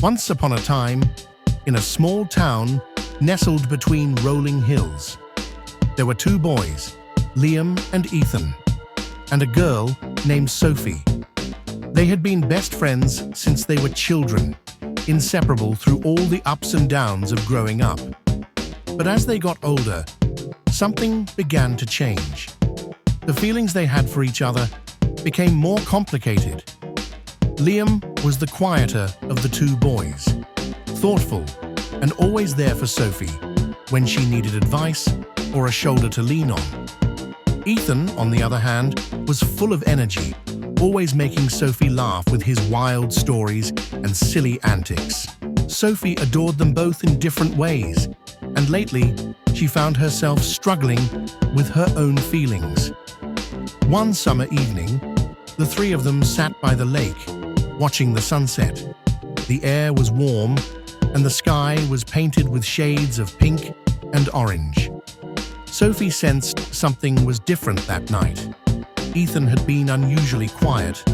Once upon a time, in a small town nestled between rolling hills, there were two boys, Liam and Ethan, and a girl named Sophie. They had been best friends since they were children, inseparable through all the ups and downs of growing up. But as they got older, something began to change. The feelings they had for each other became more complicated. Liam was the quieter of the two boys, thoughtful and always there for Sophie when she needed advice or a shoulder to lean on. Ethan, on the other hand, was full of energy, always making Sophie laugh with his wild stories and silly antics. Sophie adored them both in different ways, and lately she found herself struggling with her own feelings. One summer evening, the three of them sat by the lake, watching the sunset. The air was warm, and the sky was painted with shades of pink and orange. Sophie sensed something was different that night. Ethan had been unusually quiet,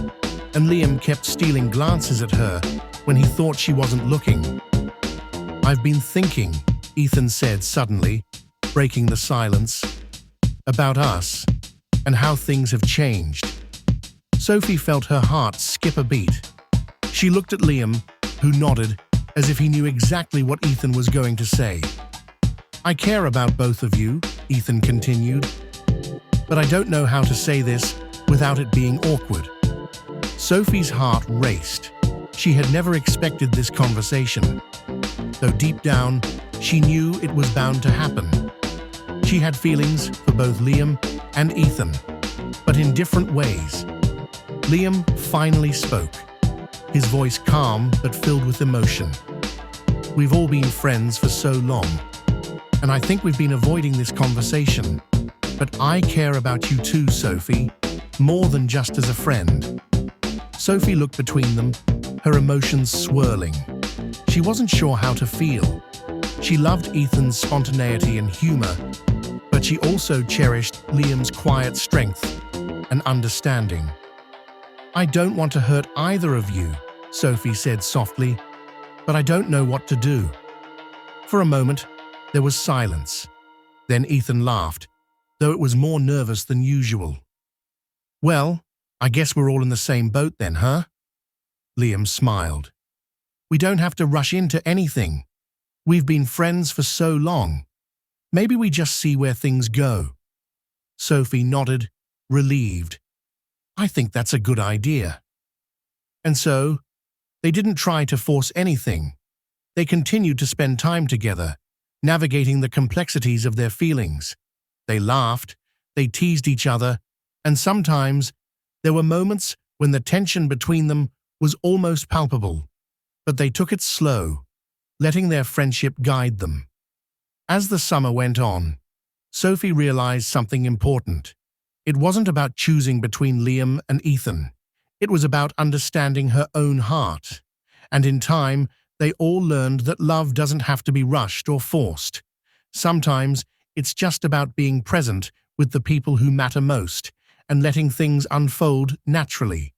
and Liam kept stealing glances at her when he thought she wasn't looking. "I've been thinking," Ethan said suddenly, breaking the silence, "about us and how things have changed." Sophie felt her heart skip a beat. She looked at Liam, who nodded as if he knew exactly what Ethan was going to say. "I care about both of you," Ethan continued, "but I don't know how to say this without it being awkward." Sophie's heart raced. She had never expected this conversation, though deep down, she knew it was bound to happen. She had feelings for both Liam and Ethan, but in different ways. Liam finally spoke, his voice calm but filled with emotion. "We've all been friends for so long, and I think we've been avoiding this conversation. But I care about you too, Sophie, more than just as a friend." Sophie looked between them, her emotions swirling. She wasn't sure how to feel. She loved Ethan's spontaneity and humor, but she also cherished Liam's quiet strength and understanding. "I don't want to hurt either of you," Sophie said softly, "but I don't know what to do." For a moment, there was silence. Then Ethan laughed, though it was more nervous than usual. "Well, I guess we're all in the same boat then, huh?" Liam smiled. "We don't have to rush into anything. We've been friends for so long. Maybe we just see where things go." Sophie nodded, relieved. "I think that's a good idea." And so, they didn't try to force anything. They continued to spend time together, navigating the complexities of their feelings. They laughed, they teased each other, and sometimes there were moments when the tension between them was almost palpable. But they took it slow, letting their friendship guide them. As the summer went on, Sophie realized something important. It wasn't about choosing between Liam and Ethan. It was about understanding her own heart. And in time, they all learned that love doesn't have to be rushed or forced. Sometimes it's just about being present with the people who matter most and letting things unfold naturally.